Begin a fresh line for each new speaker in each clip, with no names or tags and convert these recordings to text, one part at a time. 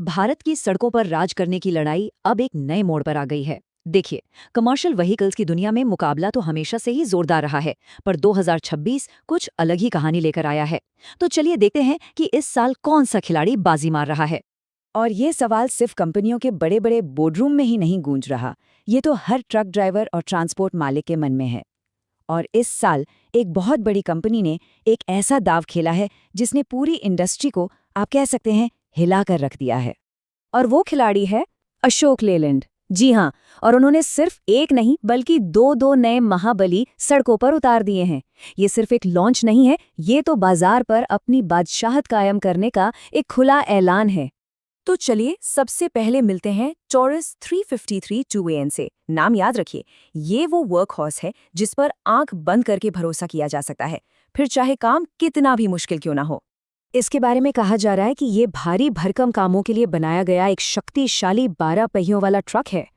भारत की सड़कों पर राज करने की लड़ाई अब एक नए मोड़ पर आ गई है। देखिए, कमर्शियल व्हीकल्स की दुनिया में मुकाबला तो हमेशा से ही जोरदार रहा है, पर 2026 कुछ अलग ही कहानी लेकर आया है। तो चलिए देखते हैं कि इस साल कौन सा खिलाड़ी बाजी मार रहा है।
और ये सवाल सिर्फ कंपनियों के बड़े बड़े बोर्डरूम में ही नहीं गूंज रहा, ये तो हर ट्रक ड्राइवर और ट्रांसपोर्ट मालिक के मन में है। और इस साल एक बहुत बड़ी कंपनी ने एक ऐसा दाव खेला है जिसने पूरी इंडस्ट्री को, आप कह सकते हैं, हिला कर रख दिया है। और वो खिलाड़ी है अशोक लेलैंड। जी हाँ, और उन्होंने सिर्फ एक नहीं बल्कि दो दो नए महाबली सड़कों पर उतार दिए हैं। ये सिर्फ एक लॉन्च नहीं है, ये तो बाजार पर अपनी बादशाहत कायम करने का एक खुला ऐलान है। तो चलिए सबसे पहले मिलते हैं टॉरस 353 2AN से। नाम याद रखिए, ये वो वर्क हॉर्स है जिस पर आंख बंद करके भरोसा किया जा सकता है, फिर चाहे काम कितना भी मुश्किल क्यों ना हो। इसके बारे में कहा जा रहा है कि ये भारी भरकम कामों के लिए बनाया गया एक शक्तिशाली 12 पहियों वाला ट्रक है।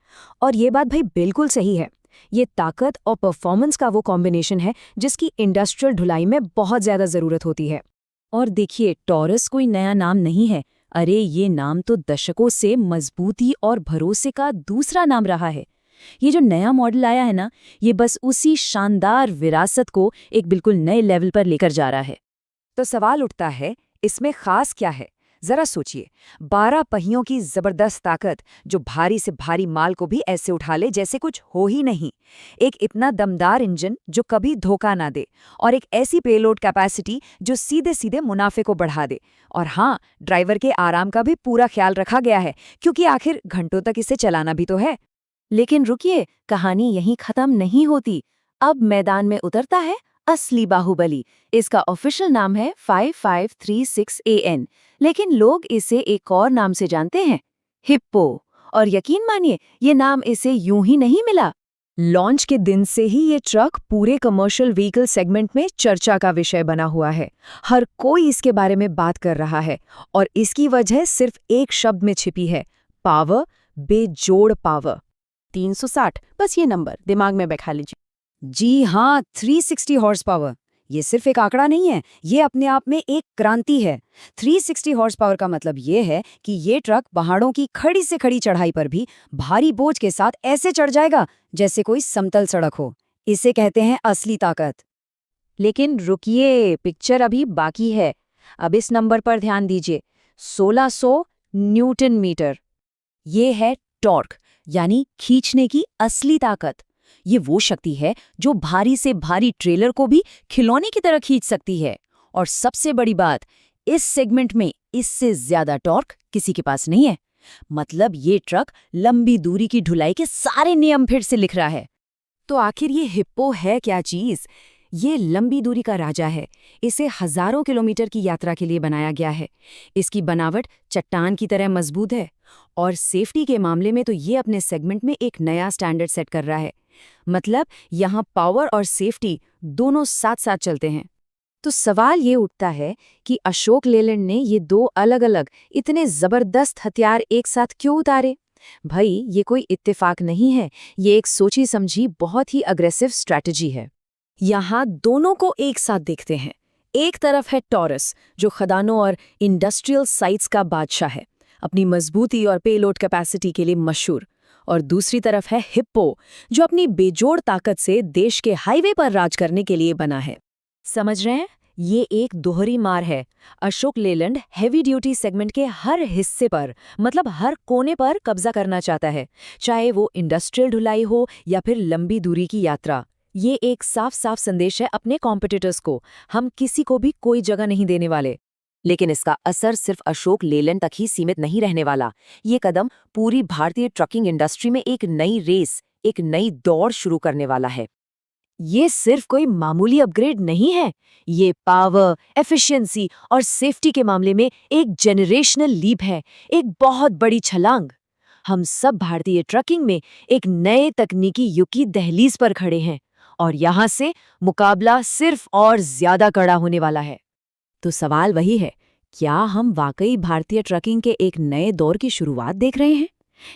और ये बात भाई बिल्कुल सही है। ये ताकत और परफॉर्मेंस का वो कॉम्बिनेशन है जिसकी इंडस्ट्रियल ढुलाई में बहुत ज्यादा जरूरत होती है। और देखिए, टॉरस कोई नया नाम नहीं है। अरे, ये नाम तो दशकों से मजबूती और भरोसे का दूसरा नाम रहा है। ये जो नया मॉडल आया है ना, ये बस उसी शानदार विरासत को एक बिल्कुल नए लेवल पर लेकर जा रहा है।
तो सवाल उठता है, इसमें खास क्या है? जरा सोचिए, 12 पहियों की जबरदस्त ताकत जो भारी से भारी माल को भी ऐसे उठा ले जैसे कुछ हो ही नहीं। एक इतना दमदार इंजन जो कभी धोखा ना दे, और एक ऐसी पेलोड कैपेसिटी जो सीधे सीधे मुनाफे को बढ़ा दे। और हाँ, ड्राइवर के आराम का भी पूरा ख्याल रखा गया है, क्योंकि आखिर घंटों तक इसे चलाना भी तो है।
लेकिन रुकिए, कहानी यहीं खत्म नहीं होती। अब मैदान में उतरता है असली बाहुबली। इसका ऑफिशियल नाम है 5536AN, लेकिन लोग इसे एक और नाम से जानते हैं, हिप्पो। और यकीन मानिए, ये नाम इसे यूं ही नहीं मिला। लॉन्च के दिन से ही ये ट्रक पूरे कमर्शियल व्हीकल सेगमेंट में चर्चा का विषय बना हुआ है। हर कोई इसके बारे में बात कर रहा है, और इसकी वजह सिर्फ एक शब्द में छिपी है, पावर, बेजोड़ पावर। 360, बस ये नंबर दिमाग में बैठा लीजिए।
जी हाँ, 360 हॉर्स पावर। ये सिर्फ एक आंकड़ा नहीं है, ये अपने आप में एक क्रांति है। 360 हॉर्स पावर का मतलब ये है कि ये ट्रक पहाड़ों की खड़ी से खड़ी चढ़ाई पर भी भारी बोझ के साथ ऐसे चढ़ जाएगा जैसे कोई समतल सड़क हो। इसे कहते हैं असली ताकत। लेकिन रुकिए, पिक्चर अभी बाकी है। अब इस नंबर पर ध्यान दीजिए, 1600 न्यूटन मीटर।
ये है टॉर्क, यानी खींचने की असली ताकत। ये वो शक्ति है जो भारी से भारी ट्रेलर को भी खिलौने की तरह खींच सकती है। और सबसे बड़ी बात, इस सेगमेंट में इससे ज्यादा टॉर्क किसी के पास नहीं है। मतलब ये ट्रक लंबी दूरी की ढुलाई के सारे नियम फिर से लिख रहा है। तो आखिर ये हिप्पो है क्या चीज? ये लंबी दूरी का राजा है। इसे हजारों किलोमीटर की यात्रा के लिए बनाया गया है। इसकी बनावट चट्टान की तरह मजबूत है, और सेफ्टी के मामले में तो ये अपने सेगमेंट में एक नया स्टैंडर्ड सेट कर रहा है। मतलब यहाँ पावर और सेफ्टी दोनों साथ साथ चलते हैं। तो सवाल ये उठता है कि अशोक लेलैंड ने ये दो अलग अलग इतने जबरदस्त हथियार एक साथ क्यों उतारे? भाई, ये कोई इत्तेफाक नहीं है, ये एक सोची समझी बहुत ही अग्रेसिव स्ट्रैटेजी है। यहाँ दोनों को एक साथ देखते हैं। एक तरफ है टॉरस, जो खदानों और इंडस्ट्रियल साइट्स का बादशाह है, अपनी मजबूती और पेलोड कैपेसिटी के लिए मशहूर। और दूसरी तरफ है हिप्पो, जो अपनी बेजोड़ ताकत से देश के हाईवे पर राज करने के लिए बना है। समझ रहे हैं? ये एक दोहरी मार है। Ashok Leyland heavy duty segment के हर हिस्से पर, मतलब हर कोने पर कब्जा करना चाहता है, चाहे वो इंडस्ट्रियल ढुलाई हो या फिर लंबी दूरी की यात्रा। ये एक साफ साफ संदेश है अपने कॉम्पिटिटर्स को, हम किसी को भी कोई जगह नहीं देने वाले। लेकिन इसका असर सिर्फ अशोक लेलैंड तक ही सीमित नहीं रहने वाला। ये कदम पूरी भारतीय ट्रकिंग इंडस्ट्री में एक नई रेस, एक नई दौड़ शुरू करने वाला है। ये सिर्फ कोई मामूली अपग्रेड नहीं है, ये पावर, एफिशिएंसी और सेफ्टी के मामले में एक जेनरेशनल लीप है, एक बहुत बड़ी छलांग। हम सब भारतीय ट्रकिंग में एक नए तकनीकी युग की दहलीज पर खड़े हैं, और यहाँ से मुकाबला सिर्फ और ज्यादा कड़ा होने वाला है। तो सवाल वही है, क्या हम वाकई भारतीय ट्रकिंग के एक नए दौर की शुरुआत देख रहे हैं?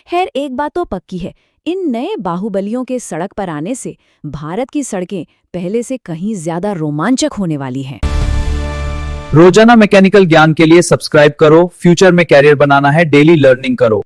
खैर, एक बात तो पक्की है, इन नए बाहुबलियों के सड़क पर आने से भारत की सड़कें पहले से कहीं ज्यादा रोमांचक होने वाली हैं।
रोजाना मैकेनिकल ज्ञान के लिए सब्सक्राइब करो। फ्यूचर में कैरियर बनाना है, डेली लर्निंग करो।